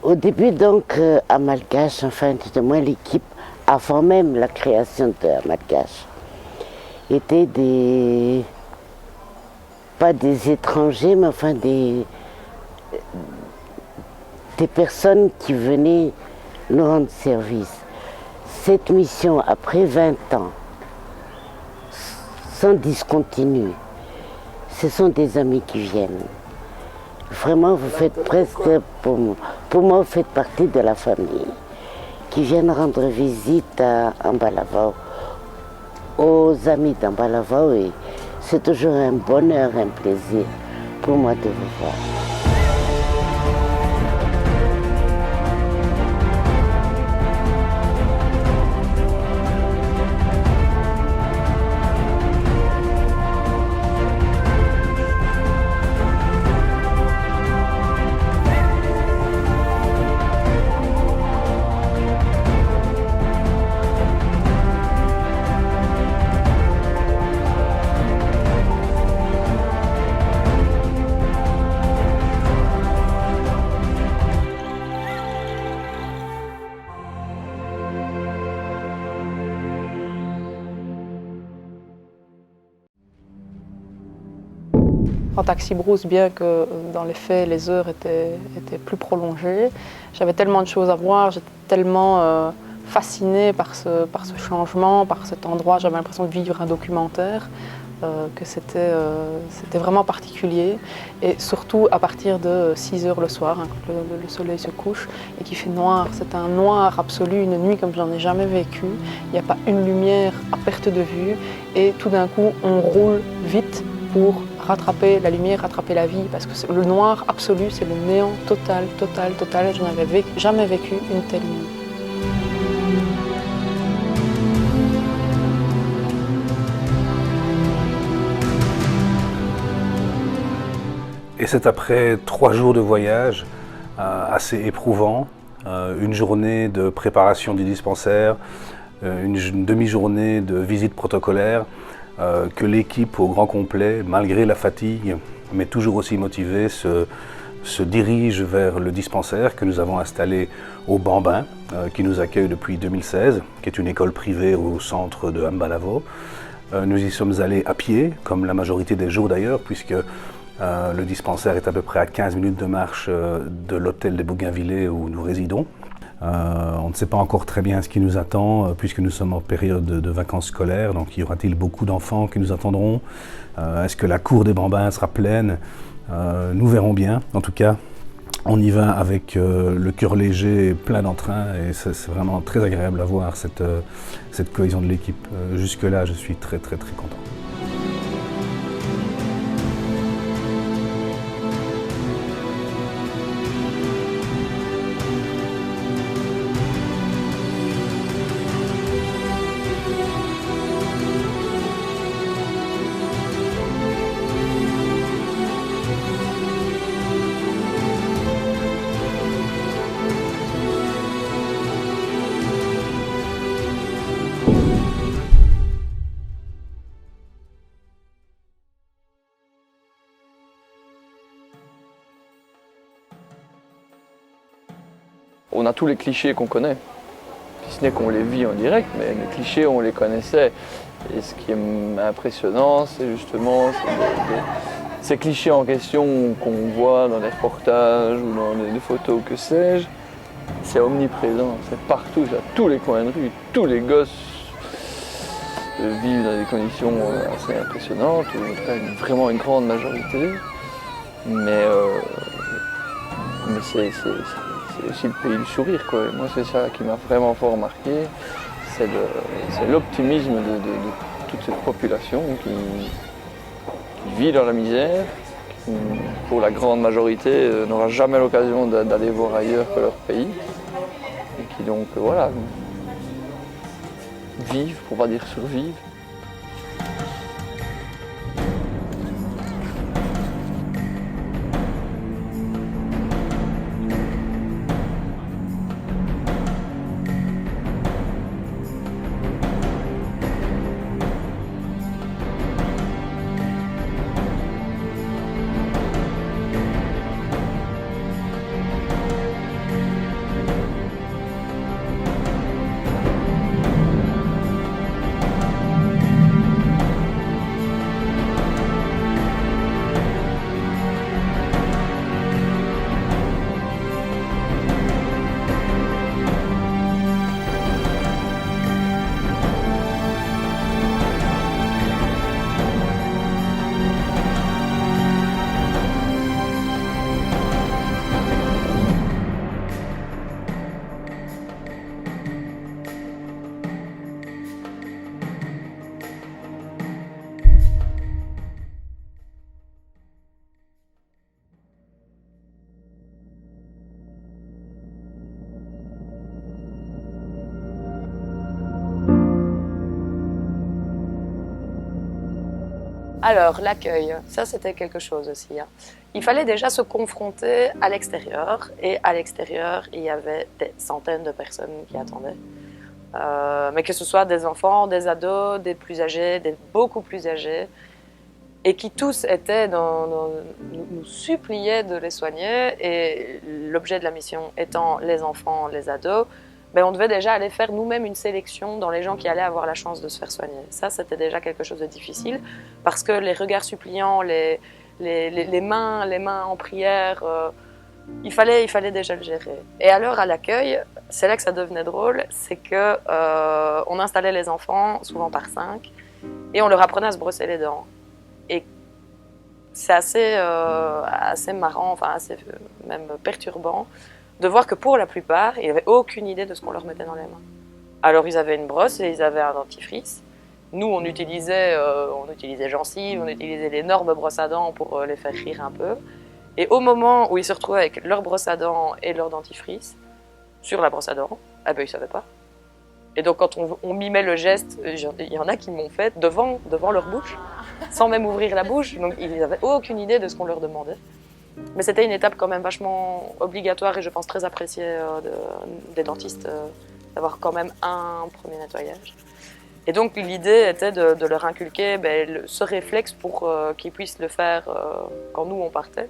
Au début, donc, à Malgache, enfin, du moins l'équipe, avant même la création de Malgache, étaient pas des étrangers, mais enfin des personnes qui venaient nous rendre service. Cette mission, après 20 ans, sans discontinuer, ce sont des amis qui viennent. Vraiment, vous faites presque, pour moi, vous faites partie de la famille, qui viennent rendre visite à Ambalavao, aux amis d'Ambalavao, et c'est toujours un bonheur, un plaisir pour moi de vous voir. En taxi-brousse, bien que dans les faits, les heures étaient plus prolongées, j'avais tellement de choses à voir, j'étais tellement fascinée par ce changement, par cet endroit. J'avais l'impression de vivre un documentaire, que c'était vraiment particulier. Et surtout à partir de 6 heures le soir, hein, quand le soleil se couche et qu'il fait noir. C'est un noir absolu, une nuit comme j'en ai jamais vécu. Il n'y a pas une lumière à perte de vue et tout d'un coup on roule vite pour rattraper la lumière, rattraper la vie, parce que le noir absolu, c'est le néant total, total, total. Je n'avais jamais vécu une telle nuit. Et c'est après 3 jours de voyage assez éprouvant, une journée de préparation du dispensaire, une demi-journée de visite protocolaire, que l'équipe au grand complet, malgré la fatigue, mais toujours aussi motivée, se dirige vers le dispensaire que nous avons installé au Bambin, qui nous accueille depuis 2016, qui est une école privée au centre de Ambalavao. Nous y sommes allés à pied, comme la majorité des jours d'ailleurs, puisque le dispensaire est à peu près à 15 minutes de marche de l'hôtel des Bougainvillets où nous résidons. On ne sait pas encore très bien ce qui nous attend puisque nous sommes en période de vacances scolaires, donc y aura-t-il beaucoup d'enfants qui nous attendront? Est-ce que la cour des Bambins sera pleine? Nous verrons bien. En tout cas, on y va avec le cœur léger et plein d'entrain et c'est vraiment très agréable à voir cette cohésion de l'équipe. Jusque-là, je suis très très très content. On a tous les clichés qu'on connaît, si ce n'est qu'on les vit en direct, mais les clichés, on les connaissait. Et ce qui est impressionnant, c'est justement ces clichés en question qu'on voit dans les reportages ou dans les photos, que sais-je. C'est omniprésent, c'est partout, à tous les coins de rue, tous les gosses vivent dans des conditions assez impressionnantes, ou en tout cas vraiment une grande majorité. Mais c'est aussi le pays du sourire, quoi. Et moi, c'est ça qui m'a vraiment fort marqué, c'est l'optimisme de toute cette population qui vit dans la misère, qui, pour la grande majorité, n'aura jamais l'occasion d'aller voir ailleurs que leur pays, et qui donc, voilà, vivent, pour pas dire survivent. Alors, l'accueil, ça c'était quelque chose aussi. Hein. Il fallait déjà se confronter à l'extérieur, et à l'extérieur, il y avait des centaines de personnes qui attendaient. Mais que ce soit des enfants, des ados, des plus âgés, des beaucoup plus âgés, et qui tous étaient nous suppliaient de les soigner, et l'objet de la mission étant les enfants, les ados, ben on devait déjà aller faire nous-mêmes une sélection dans les gens qui allaient avoir la chance de se faire soigner. Ça, c'était déjà quelque chose de difficile, parce que les regards suppliants, les mains en prière, il fallait déjà le gérer. Et alors, à l'accueil, c'est là que ça devenait drôle, c'est que on installait les enfants, souvent par 5, et on leur apprenait à se brosser les dents. Et c'est assez marrant, enfin assez même perturbant, de voir que pour la plupart, ils n'avaient aucune idée de ce qu'on leur mettait dans les mains. Alors ils avaient une brosse et ils avaient un dentifrice. Nous, on utilisait gencives, on utilisait l'énorme brosse à dents pour les faire rire un peu. Et au moment où ils se retrouvaient avec leur brosse à dents et leur dentifrice sur la brosse à dents, eh ben, ils ne savaient pas. Et donc quand on mimait le geste, il y en a qui m'ont fait devant leur bouche, sans même ouvrir la bouche. Donc ils n'avaient aucune idée de ce qu'on leur demandait. Mais c'était une étape quand même vachement obligatoire et je pense très appréciée des dentistes, d'avoir quand même un premier nettoyage. Et donc l'idée était de leur inculquer ce réflexe pour qu'ils puissent le faire quand nous on partait.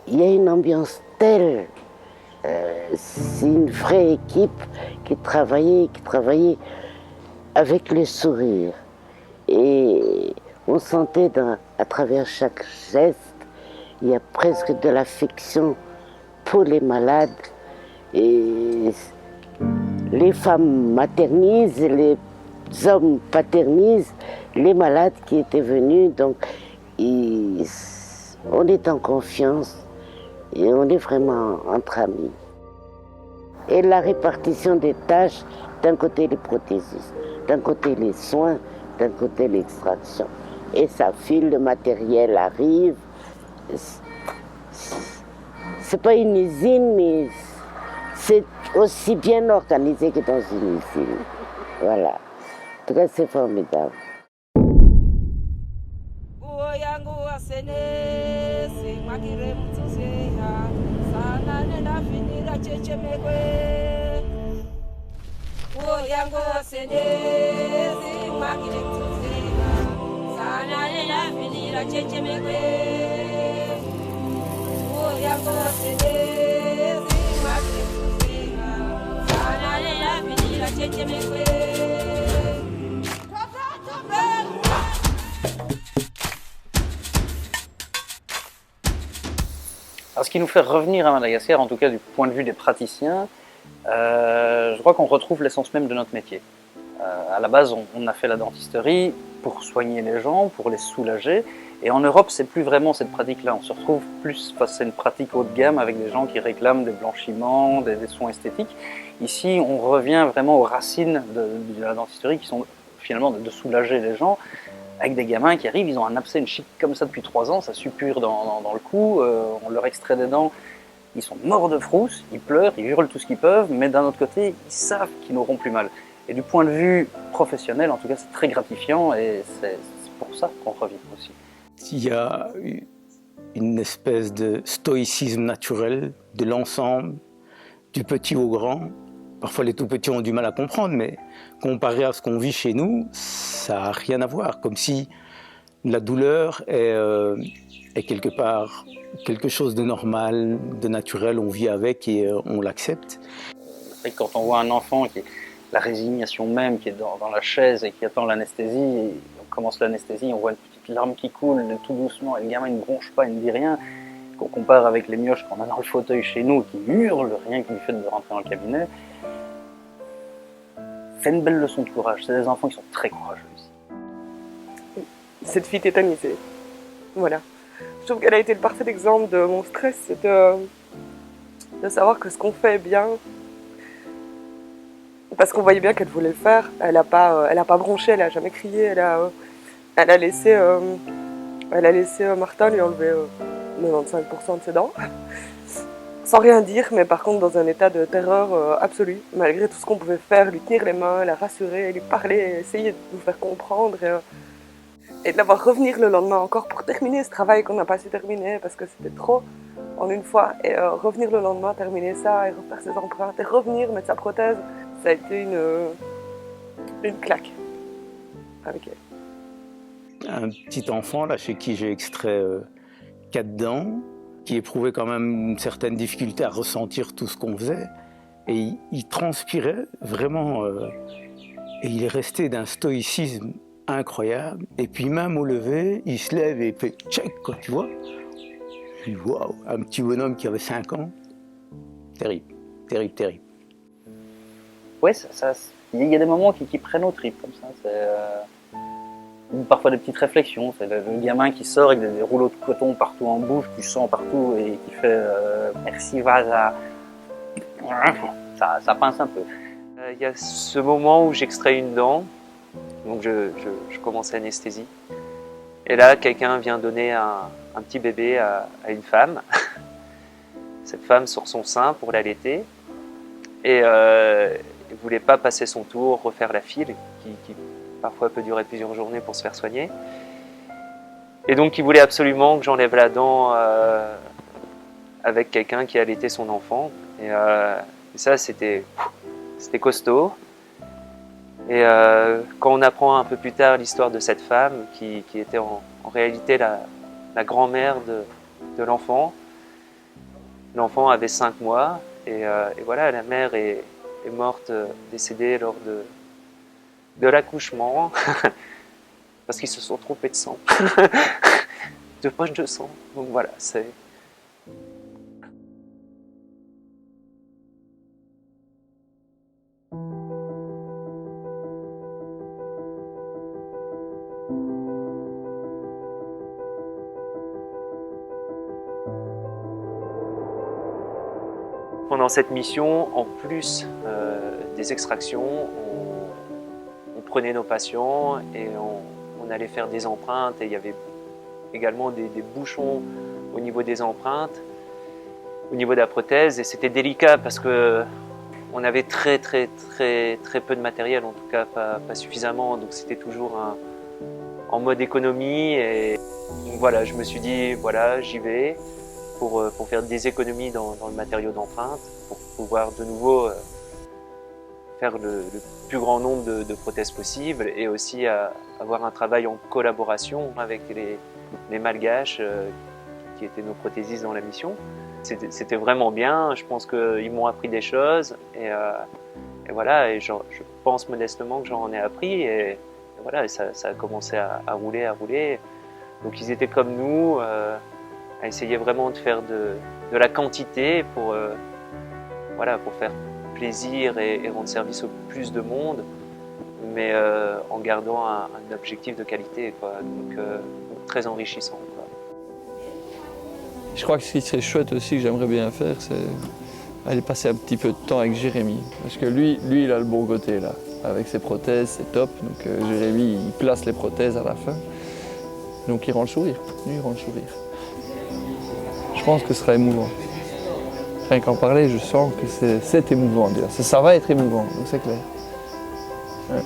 Il y a une ambiance telle, c'est une vraie équipe qui travaillait avec le sourire. Et on sentait à travers chaque geste, il y a presque de l'affection pour les malades. Et les femmes maternisent, les hommes paternisent les malades qui étaient venus. Donc on est en confiance et on est vraiment entre amis. Et la répartition des tâches, d'un côté les prothésistes, d'un côté les soins, d'un côté l'extraction. Et ça file, le matériel arrive. C'est pas une usine, mais c'est aussi bien organisé que dans une usine. Voilà. En tout cas, c'est formidable. Alors, ce qui nous fait revenir à Madagascar, en tout cas du point de vue des praticiens, je crois qu'on retrouve l'essence même de notre métier. À la base, on a fait la dentisterie pour soigner les gens, pour les soulager. Et en Europe, c'est plus vraiment cette pratique-là. On se retrouve plus face à une pratique haut de gamme avec des gens qui réclament des blanchiments, des soins esthétiques. Ici, on revient vraiment aux racines de la dentisterie qui sont finalement de soulager les gens. Avec des gamins qui arrivent, ils ont un abcès, une chic comme ça depuis 3 ans, ça suppure dans le cou, on leur extrait des dents, ils sont morts de frousse, ils pleurent, ils hurlent tout ce qu'ils peuvent, mais d'un autre côté, ils savent qu'ils n'auront plus mal. Et du point de vue professionnel, en tout cas, c'est très gratifiant et c'est pour ça qu'on revient aussi. Il y a une espèce de stoïcisme naturel de l'ensemble, du petit au grand. Parfois les tout petits ont du mal à comprendre, mais comparé à ce qu'on vit chez nous, ça n'a rien à voir. Comme si la douleur est quelque part quelque chose de normal, de naturel, on vit avec et on l'accepte. C'est vrai que quand on voit un enfant qui est la résignation même, qui est dans la chaise et qui attend l'anesthésie, et on commence l'anesthésie, on voit une petite larme qui coule tout doucement, et le gamin il ne bronche pas, il ne dit rien. Qu'on compare avec les mioches qu'on a dans le fauteuil chez nous, qui hurlent rien que du fait de rentrer dans le cabinet. C'est une belle leçon de courage. C'est des enfants qui sont très courageux ici. Cette fille tétanisée. Voilà. Je trouve qu'elle a été le parfait exemple de mon stress, c'est de savoir que ce qu'on fait est bien. Parce qu'on voyait bien qu'elle voulait le faire. Elle n'a pas bronché, elle n'a jamais crié. Elle a laissé Martin lui enlever 95% de ses dents. Sans rien dire, mais par contre dans un état de terreur absolue. Malgré tout ce qu'on pouvait faire, lui tenir les mains, la rassurer, lui parler, essayer de nous faire comprendre. Et de la voir revenir le lendemain encore pour terminer ce travail qu'on n'a pas su terminer parce que c'était trop en une fois. Et revenir le lendemain, terminer ça et refaire ses empreintes et revenir mettre sa prothèse, ça a été une claque avec elle. Un petit enfant là, chez qui j'ai extrait 4 dents, qui éprouvait quand même une certaine difficulté à ressentir tout ce qu'on faisait. Et il transpirait vraiment. Et il est resté d'un stoïcisme incroyable. Et puis même au lever, il se lève et fait check, quoi, tu vois. Je dis waouh, un petit bonhomme qui avait 5 ans. Terrible, terrible, terrible. Ouais, il y a des moments qui prennent aux tripes comme ça. Parfois des petites réflexions. C'est le gamin qui sort avec des rouleaux de coton partout en bouche, qui sent partout et qui fait merci Vaza. Ça pince un peu. Il y a ce moment où j'extrais une dent, donc je commence l'anesthésie. Et là, quelqu'un vient donner un petit bébé à une femme. Cette femme sort son sein pour l'allaiter et ne voulait pas passer son tour, refaire la file, qui parfois peut durer plusieurs journées pour se faire soigner. Et donc il voulait absolument que j'enlève la dent avec quelqu'un qui allaitait son enfant. Et ça, c'était costaud. Et quand on apprend un peu plus tard l'histoire de cette femme, qui était en réalité la grand-mère de l'enfant, l'enfant avait 5 mois, et voilà, la mère est morte, décédée lors de l'accouchement, parce qu'ils se sont trompés de sang, de poche de sang. Donc voilà, c'est... Pendant cette mission, en plus des extractions, on prenait nos patients et on allait faire des empreintes. Et il y avait également des bouchons au niveau des empreintes, au niveau de la prothèse. Et c'était délicat parce qu'on avait très peu de matériel, en tout cas pas suffisamment. Donc c'était toujours en mode économie. Et donc voilà, je me suis dit, voilà, j'y vais. Pour faire des économies dans le matériau d'empreinte, pour pouvoir de nouveau faire le plus grand nombre de prothèses possible et aussi avoir un travail en collaboration avec les malgaches qui étaient nos prothésistes dans la mission. C'était vraiment bien, je pense qu'ils m'ont appris des choses et voilà, et je pense modestement que j'en ai appris et voilà, ça a commencé à rouler. Donc ils étaient comme nous, à essayer vraiment de faire de la quantité pour faire plaisir et rendre service au plus de monde, mais en gardant un objectif de qualité, quoi. Donc très enrichissant, quoi. Je crois que ce qui serait chouette aussi, que j'aimerais bien faire, c'est aller passer un petit peu de temps avec Jérémy. Parce que lui il a le bon côté, là. Avec ses prothèses, c'est top. Donc Jérémy, il place les prothèses à la fin. Donc il rend le sourire. Lui, il rend le sourire. Je pense que ce sera émouvant. Rien qu'en parler, je sens que c'est émouvant déjà. Ça va être émouvant, donc c'est clair. Ouais.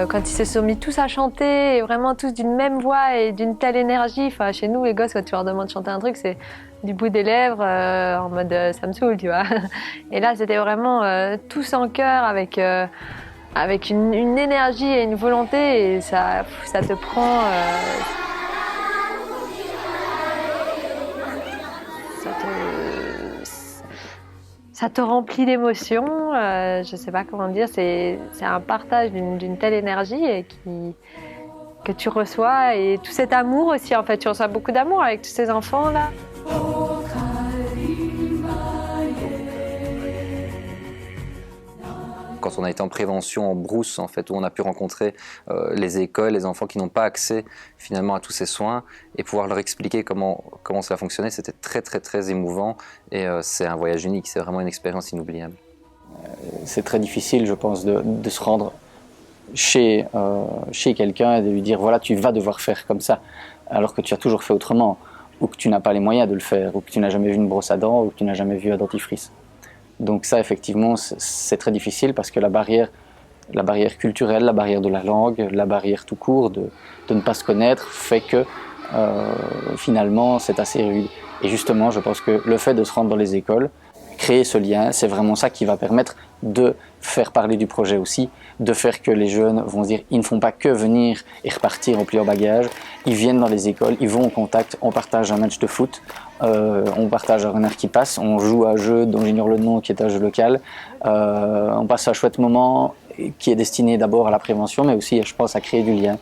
Quand ils se sont mis tous à chanter, et vraiment tous d'une même voix et d'une telle énergie, enfin chez nous les gosses quand tu leur demandes de chanter un truc c'est du bout des lèvres en mode ça me saoule tu vois. Et là c'était vraiment tous en chœur avec une énergie et une volonté et ça te prend ça te remplit d'émotions, je sais pas comment dire, c'est un partage d'une telle énergie et que tu reçois et tout cet amour aussi en fait, tu reçois beaucoup d'amour avec tous ces enfants là. Quand on a été en prévention en brousse, en fait, où on a pu rencontrer les écoles, les enfants qui n'ont pas accès finalement à tous ces soins et pouvoir leur expliquer comment cela fonctionnait, c'était très très très émouvant et c'est un voyage unique, c'est vraiment une expérience inoubliable. C'est très difficile, je pense, de se rendre chez quelqu'un et de lui dire voilà, tu vas devoir faire comme ça, alors que tu as toujours fait autrement, ou que tu n'as pas les moyens de le faire, ou que tu n'as jamais vu une brosse à dents, ou que tu n'as jamais vu un dentifrice. Donc ça, effectivement, c'est très difficile parce que la barrière culturelle, la barrière de la langue, la barrière tout court de ne pas se connaître fait que finalement c'est assez rude. Et justement, je pense que le fait de se rendre dans les écoles, créer ce lien, c'est vraiment ça qui va permettre de faire parler du projet aussi, de faire que les jeunes vont se dire ils ne font pas que venir et repartir remplir leurs bagages, ils viennent dans les écoles, ils vont en contact, on partage un match de foot, on partage un renard qui passe, on joue à un jeu dont j'ignore le nom qui est un jeu local, on passe un chouette moment qui est destiné d'abord à la prévention mais aussi je pense à créer du lien.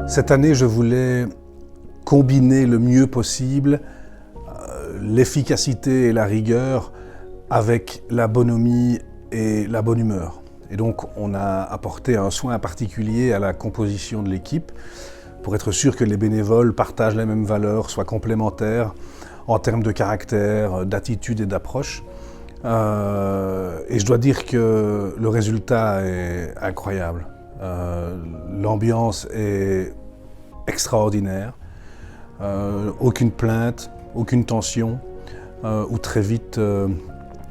Cette année, je voulais combiner le mieux possible l'efficacité et la rigueur avec la bonhomie et la bonne humeur. Et donc, on a apporté un soin particulier à la composition de l'équipe pour être sûr que les bénévoles partagent les mêmes valeurs, soient complémentaires en termes de caractère, d'attitude et d'approche. Et je dois dire que le résultat est incroyable. L'ambiance est extraordinaire, aucune plainte, aucune tension, ou très vite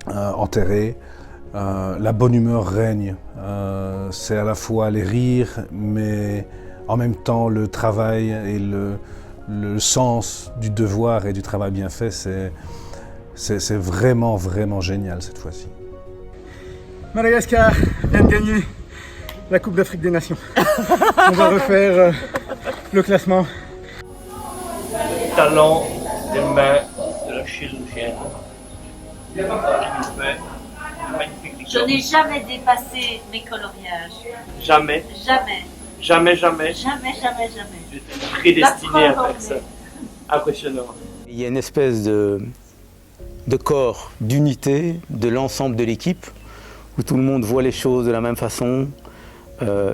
enterrée. La bonne humeur règne, c'est à la fois les rires, mais en même temps le travail et le sens du devoir et du travail bien fait, c'est vraiment, vraiment génial cette fois-ci. Madagascar vient de gagner la Coupe d'Afrique des Nations. On va refaire le classement talent des mains de la chirurgienne. Elle nous fait un magnifique Je n'ai jamais dépassé mes coloriages. Jamais. Jamais. Jamais, jamais. Jamais, jamais, jamais. J'étais prédestiné à faire ça. Impressionnant. Il y a une espèce de corps, d'unité de l'ensemble de l'équipe, où tout le monde voit les choses de la même façon,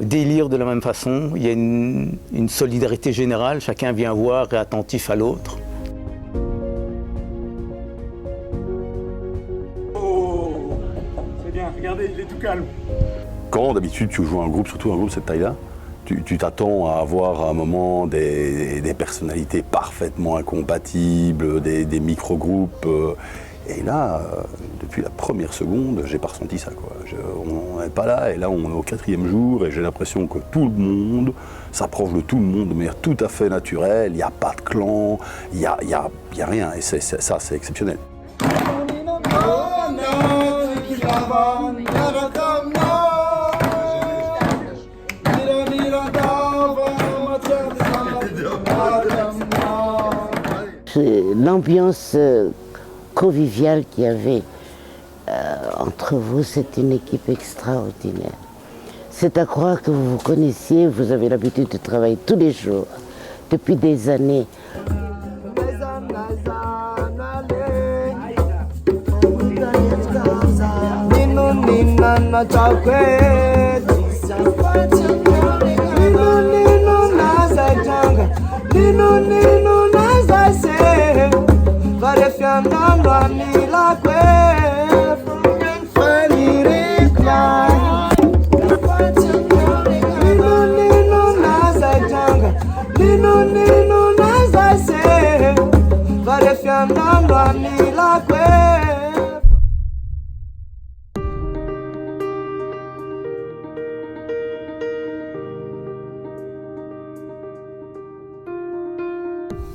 délire de la même façon. Il y a une solidarité générale, chacun vient voir et est attentif à l'autre. Oh, c'est bien, regardez, il est tout calme. Quand d'habitude tu joues un groupe, surtout un groupe de cette taille-là, tu t'attends à avoir à un moment des personnalités parfaitement incompatibles, des micro-groupes. Et là, depuis la première seconde, j'ai pas ressenti ça, quoi. On n'est pas là, et là on est au 4e jour, et j'ai l'impression que tout le monde s'approche de tout le monde de manière tout à fait naturelle. Il n'y a pas de clan, il n'y a rien, et ça c'est exceptionnel. L'ambiance conviviale qu'il y avait entre vous, c'est une équipe extraordinaire. C'est à croire que vous vous connaissiez, vous avez l'habitude de travailler tous les jours, depuis des années.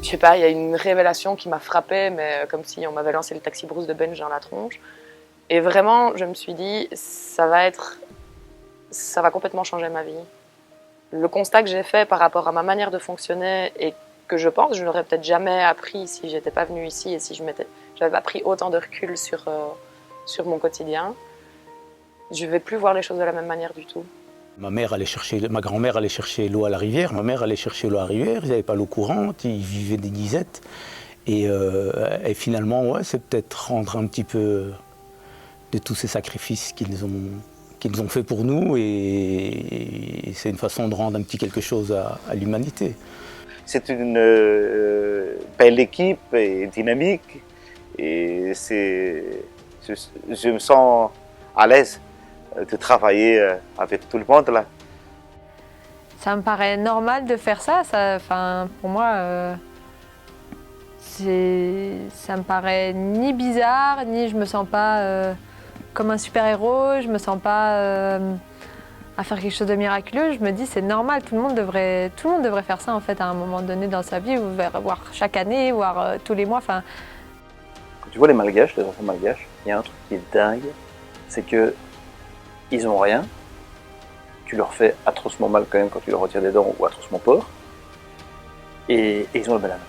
Je sais pas, il y a une révélation qui m'a frappée, mais comme si on m'avait lancé le taxi brousse de Benj dans la tronche. Et vraiment, je me suis dit, ça va complètement changer ma vie. Le constat que j'ai fait par rapport à ma manière de fonctionner et que je pense que je n'aurais peut-être jamais appris si j'étais pas venue ici et si j'avais pas pris autant de recul sur mon quotidien, je vais plus voir les choses de la même manière du tout. Ma grand-mère allait chercher l'eau à la rivière, ma mère allait chercher l'eau à la rivière, ils n'avaient pas l'eau courante, ils vivaient des disettes. Et finalement, ouais, c'est peut-être rendre un petit peu de tous ces sacrifices qu'ils ont fait pour nous, et c'est une façon de rendre un petit quelque chose à l'humanité. C'est une belle équipe et dynamique, et je me sens à l'aise de travailler avec tout le monde là. Ça me paraît normal de faire ça. Pour moi, ça me paraît ni bizarre, ni je me sens pas comme un super-héros, je me sens pas à faire quelque chose de miraculeux. Je me dis c'est normal, tout le monde devrait faire ça en fait à un moment donné dans sa vie, voir chaque année, voir tous les mois. Quand tu vois les Malgaches, les enfants malgaches, il y a un truc qui est dingue, c'est que ils n'ont rien, tu leur fais atrocement mal quand même quand tu leur retires des dents ou atrocement fort, et ils ont le bel âme.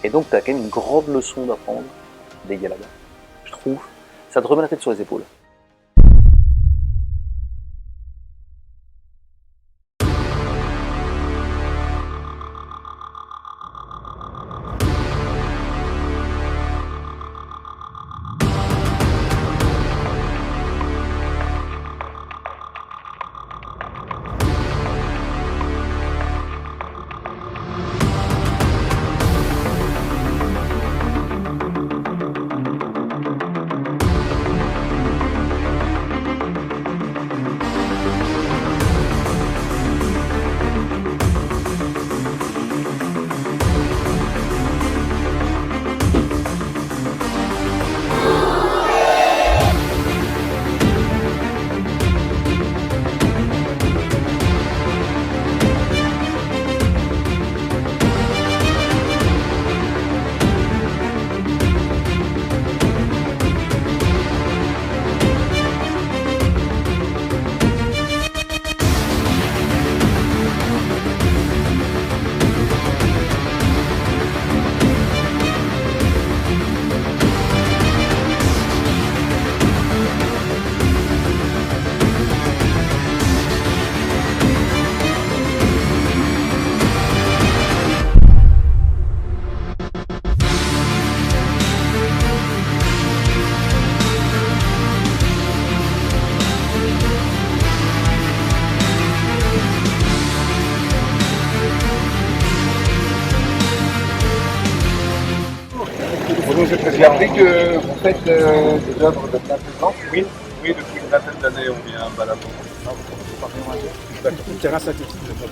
Et donc tu as quand même une grande leçon d'apprendre des gars là-bas. Je trouve, ça te remet la tête sur les épaules. Monsieur le Président. J'ai appris que vous faites des œuvres de bienfaisance. Oui, depuis une vingtaine d'années, on vient à Balabo. Terrain synthétique, je crois.